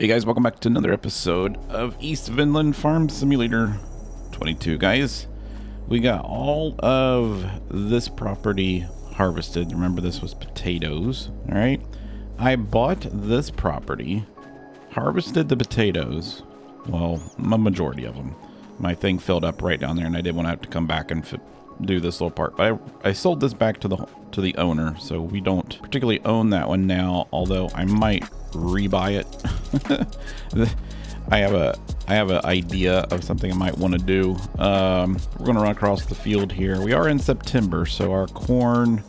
Hey guys, welcome back to another episode of East Vineland Farm Simulator 22, guys. We got all of this property harvested. Remember, this was potatoes, all right? I bought this property, harvested the potatoes, well, a majority of them. My thing filled up right down there, and I didn't want to have to come back and do this little part. But I sold this back to the owner, so we don't particularly own that one now, although I might rebuy it. I have an idea of something I might want to do. We're going to run across the field here. We are in September, so our corn,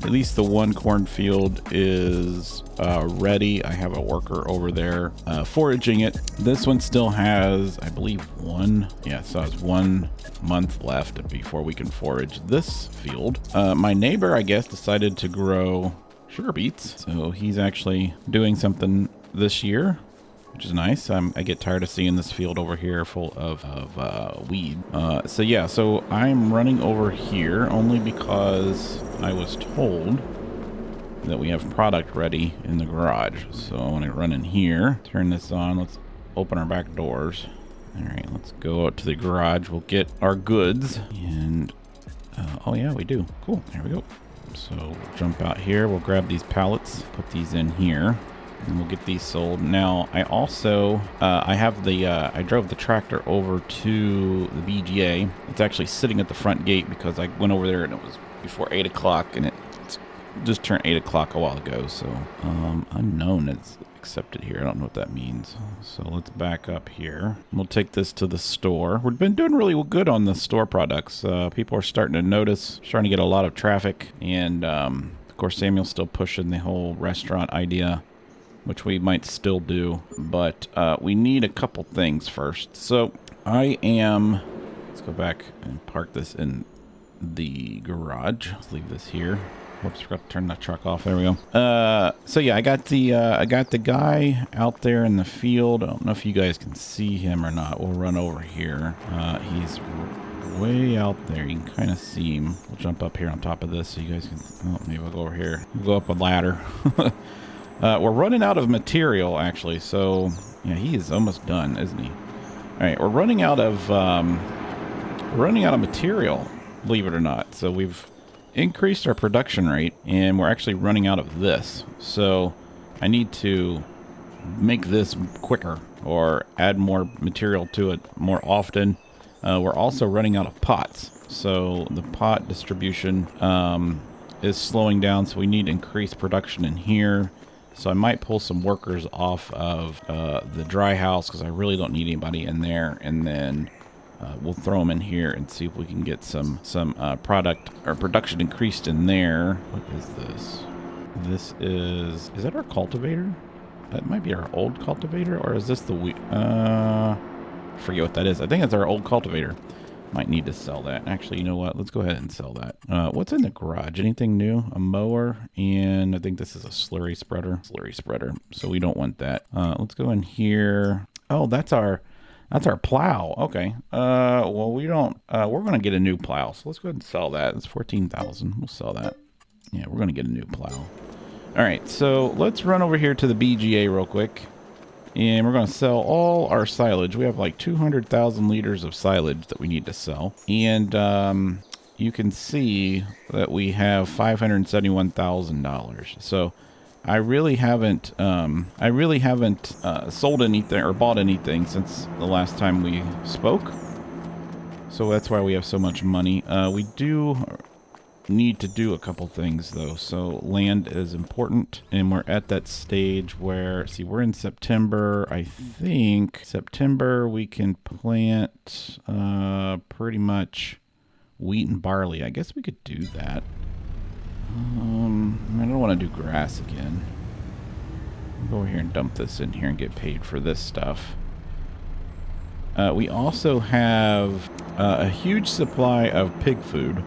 at least the one cornfield, is ready. I have a worker over there foraging it. This one still has, I believe, so it has 1 month left before we can forage this field. My neighbor, I guess, decided to grow sugar beets, so he's actually doing something this year, which is nice. I get tired of seeing this field over here full of weed. So I'm running over here only because I was told that we have product ready in the garage. So I want to run in here, turn this on. Let's open our back doors. All right, let's go out to the garage. We'll get our goods, and oh yeah, we do. Cool, there we go. So we'll jump out here. We'll grab these pallets, put these in here, and we'll get these sold. Now, I also, I drove the tractor over to the BGA. It's actually sitting at the front gate because I went over there and it was before 8 o'clock, and it just turned 8 o'clock a while ago. So unknown is accepted here. I don't know what that means. So let's back up here. We'll take this to the store. We've been doing really good on the store products. People are starting to notice, starting to get a lot of traffic, and of course Samuel's still pushing the whole restaurant idea, which we might still do, but we need a couple things first. So let's go back and park this in the garage. Let's leave this here. Whoops, forgot to turn that truck off. There we go. So yeah, I got the guy out there in the field. I don't know if you guys can see him or not. We'll run over here. He's way out there. You can kind of see him. We'll jump up here on top of this so you guys can. Oh, maybe we'll go over here. We'll go up a ladder. We're running out of material, actually. So yeah, he is almost done, isn't he? All right, we're running out of material, believe it or not. So we've increased our production rate, and we're actually running out of this. So I need to make this quicker or add more material to it more often. We're also running out of pots, so the pot distribution is slowing down, so we need increased production in here. So I might pull some workers off of the dry house because I really don't need anybody in there, and then we'll throw them in here and see if we can get some product or production increased in there. What is this? This is that our cultivator? That might be our old cultivator, or is this the forget what that is. I think it's our old cultivator. Might need to sell that. Actually, you know what? Let's go ahead and sell that. What's in the garage? Anything new? A mower, and I think this is a slurry spreader. So we don't want that. Let's go in here. Oh, that's our plow. Okay. Well, we don't. We're gonna get a new plow. So let's go ahead and sell that. It's 14,000. We'll sell that. Yeah, we're gonna get a new plow. All right. So let's run over here to the BGA real quick, and we're gonna sell all our silage. We have like 200,000 liters of silage that we need to sell, and you can see that we have $571,000. So I really haven't sold anything or bought anything since the last time we spoke. So that's why we have so much money. We do need to do a couple things though. So land is important, and we're at that stage where, see, we're in September. I think September we can plant pretty much wheat and barley. I guess we could do that. I don't want to do grass again. I'll go over here and dump this in here and get paid for this stuff. We also have a huge supply of pig food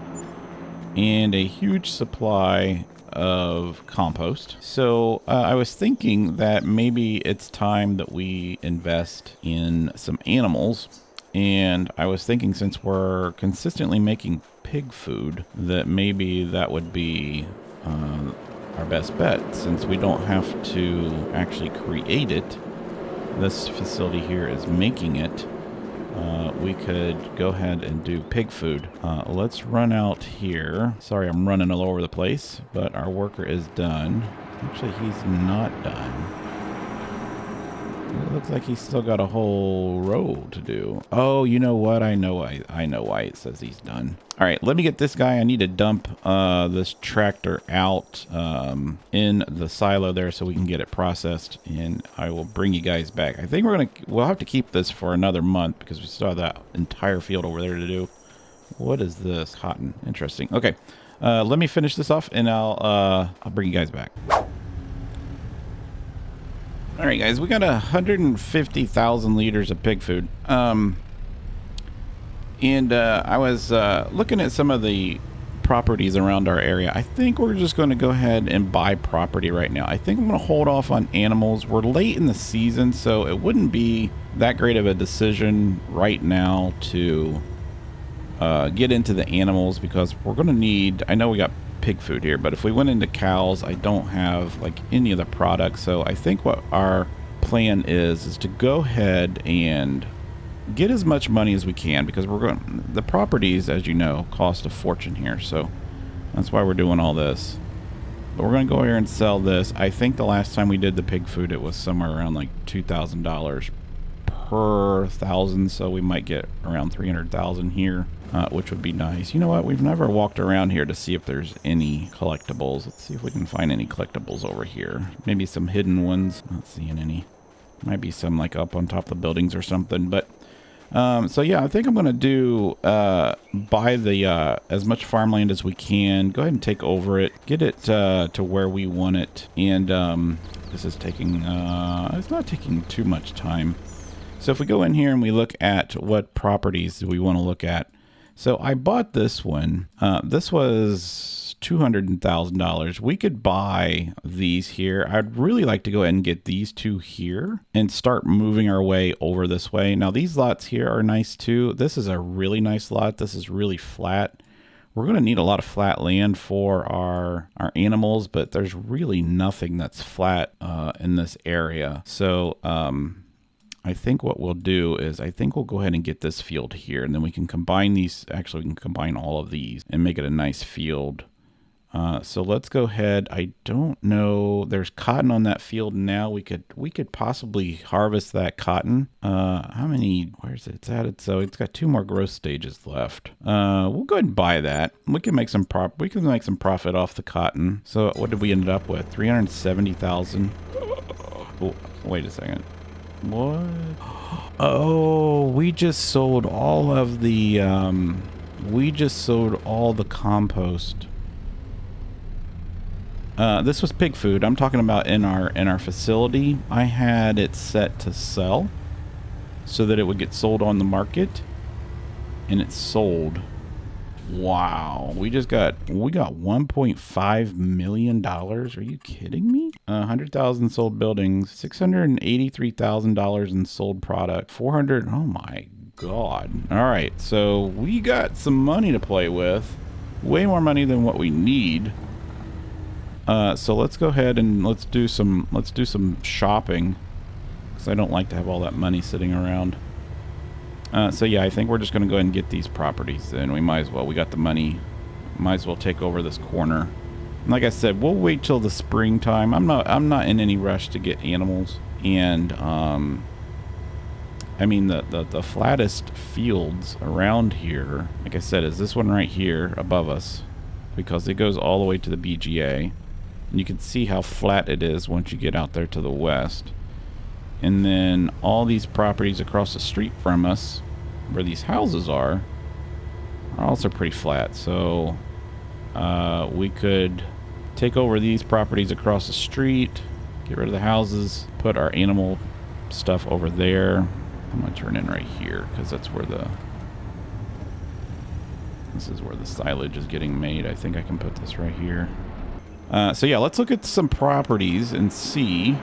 and a huge supply of compost. So I was thinking that maybe it's time that we invest in some animals. And I was thinking, since we're consistently making pig food, that maybe that would be our best bet, since we don't have to actually create it. this facility here is making it, we could go ahead and do pig food. Let's run out here. Sorry, I'm running all over the place, but our worker is done. Actually, he's not done. It looks like he's still got a whole row to do. Oh, you know what? I know why it says he's done. All right, let me get this guy. I need to dump this tractor out in the silo there so we can get it processed, and I will bring you guys back. I think we'll have to keep this for another month because we still have that entire field over there to do. What is this? Cotton. Interesting. Okay, let me finish this off, and I'll bring you guys back. All right, guys, we got 150,000 liters of pig food. I was looking at some of the properties around our area. I think we're just going to go ahead and buy property right now. I think I'm going to hold off on animals. We're late in the season, so it wouldn't be that great of a decision right now to get into the animals because we're going to need, I know we got pig food here, but if we went into cows, I don't have like any of the products. So I think what our plan is to go ahead and get as much money as we can because the properties, as you know, cost a fortune here. So that's why we're doing all this. But we're going to go here and sell this. I think the last time we did the pig food, it was somewhere around like $2,000 per 1,000. So we might get around 300,000 here. Which would be nice. You know what? We've never walked around here to see if there's any collectibles. Let's see if we can find any collectibles over here. Maybe some hidden ones. Not seeing any. Might be some like up on top of the buildings or something. But so yeah, I think I'm gonna do buy the as much farmland as we can. Go ahead and take over it. Get it to where we want it. And this is taking it's not taking too much time. So if we go in here and we look at what properties do we want to look at. So I bought this one. This was $200,000. We could buy these here. I'd really like to go ahead and get these two here and start moving our way over this way. Now these lots here are nice too. This is a really nice lot. This is really flat. We're going to need a lot of flat land for our animals, but there's really nothing that's flat in this area. So I think what we'll do is I think we'll go ahead and get this field here, and then we can combine these. Actually, we can combine all of these and make it a nice field. So let's go ahead. I don't know. There's cotton on that field now. We could possibly harvest that cotton. How many? Where's it? It's at. So it's got 2 more growth stages left. We'll go ahead and buy that. We can make some profit off the cotton. So what did we end up with? 370,000. Oh, wait a second. What? Oh, we just sold all of the compost. This was pig food. I'm talking about in our facility. I had it set to sell so that it would get sold on the market, and it sold. Wow, we got $1.5 million. Are you kidding me? 100,000 sold buildings, $683,000 in sold product, 400. Oh my God. All right, so we got some money to play with, way more money than what we need. So let's go ahead and let's do some shopping, because I don't like to have all that money sitting around. So yeah, I think we're just going to go ahead and get these properties, and we might as well. We got the money. Might as well take over this corner. And like I said, we'll wait till the springtime. I'm not in any rush to get animals. And I mean the flattest fields around here, like I said, is this one right here above us, because it goes all the way to the BGA. And you can see how flat it is once you get out there to the west. And then all these properties across the street from us, where these houses are also pretty flat. So we could take over these properties across the street, get rid of the houses, put our animal stuff over there. I'm going to turn in right here, because that's where this is where the silage is getting made. I think I can put this right here. So yeah, let's look at some properties and see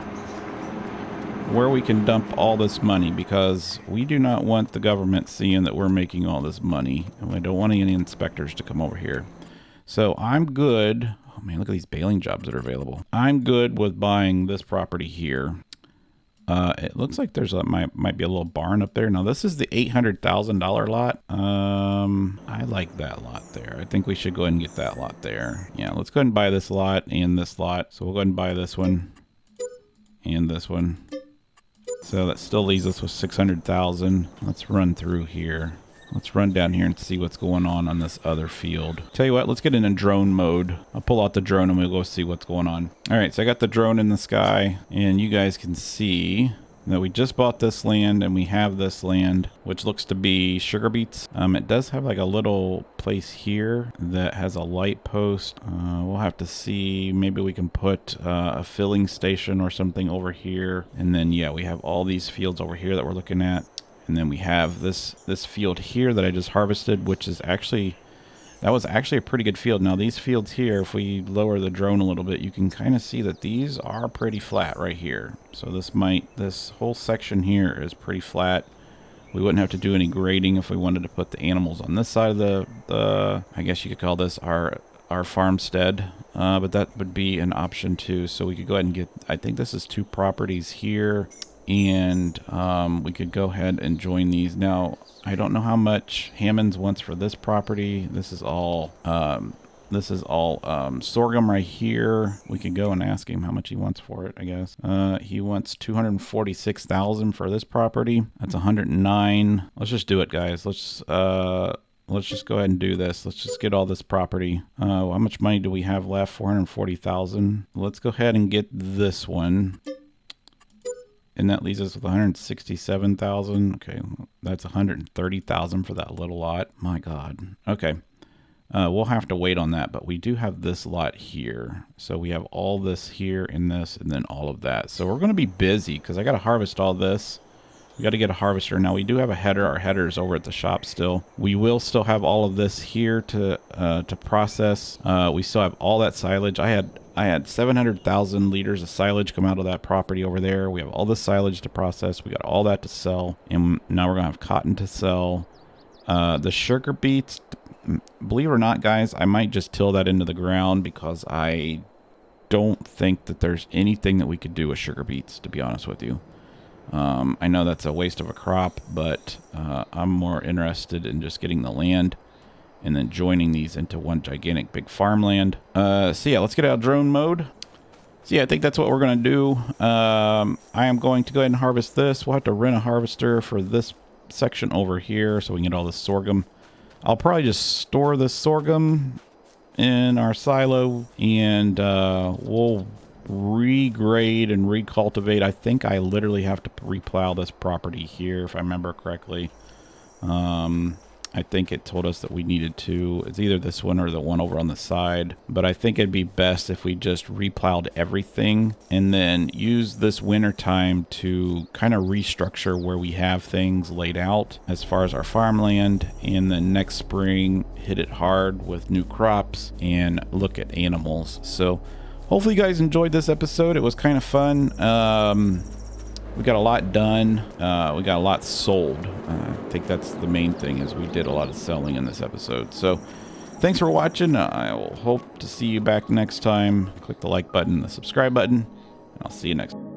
where we can dump all this money, because we do not want the government seeing that we're making all this money, and we don't want any inspectors to come over here. So I'm good. Oh man, look at these baling jobs that are available. I'm good with buying this property here. It looks like there's might be a little barn up there. Now this is the $800,000 lot. I like that lot there. I think we should go ahead and get that lot there. Yeah, let's go ahead and buy this lot and this lot. So we'll go ahead and buy this one and this one. So that still leaves us with 600,000. Let's run through here. Let's run down here and see what's going on this other field. Tell you what, let's get in a drone mode. I'll pull out the drone and we'll go see what's going on. All right, so I got the drone in the sky and you guys can see that we just bought this land and we have this land, which looks to be sugar beets. It does have like a little place here that has a light post. We'll have to see, maybe we can put a filling station or something over here. And then, yeah, we have all these fields over here that we're looking at. And then we have this field here that I just harvested, which is actually, that was actually a pretty good field. Now these fields here, if we lower the drone a little bit, you can kind of see that these are pretty flat right here. So this whole section here is pretty flat. We wouldn't have to do any grading if we wanted to put the animals on this side of the I guess you could call this our farmstead, but that would be an option too. So we could go ahead and get, I think this is 2 properties here. And we could go ahead and join these. Now, I don't know how much Hammonds wants for this property. This is all sorghum right here. We could go and ask him how much he wants for it, I guess. He wants 246,000 for this property. That's 109. Let's just do it, guys. Let's just go ahead and do this. Let's just get all this property. How much money do we have left? 440,000. Let's go ahead and get this one. And that leaves us with 167,000. Okay, that's 130,000 for that little lot. My God. Okay, we'll have to wait on that, but we do have this lot here. So we have all this here and this, and then all of that. So we're going to be busy because I got to harvest all this. We got to get a harvester. Now we do have a header. Our header is over at the shop still. We will still have all of this here to process. We still have all that silage. I had 700,000 liters of silage come out of that property over there. We have all the silage to process. We got all that to sell. And now we're going to have cotton to sell. The sugar beets, believe it or not, guys, I might just till that into the ground because I don't think that there's anything that we could do with sugar beets, to be honest with you. I know that's a waste of a crop, but I'm more interested in just getting the land and then joining these into one gigantic big farmland. So yeah, let's get out of drone mode. So yeah, I think that's what we're going to do. I am going to go ahead and harvest this. We'll have to rent a harvester for this section over here so we can get all this sorghum. I'll probably just store this sorghum in our silo and we'll regrade and recultivate. I think I literally have to replow this property here if I remember correctly. I think it told us that we needed to. It's either this one or the one over on the side. But I think it'd be best if we just replowed everything and then use this winter time to kind of restructure where we have things laid out as far as our farmland. And then next spring, hit it hard with new crops and look at animals. So hopefully you guys enjoyed this episode. It was kind of fun. We got a lot done. We got a lot sold. I think that's the main thing, is we did a lot of selling in this episode. So thanks for watching. I will hope to see you back next time. Click the like button, the subscribe button, and I'll see you next time.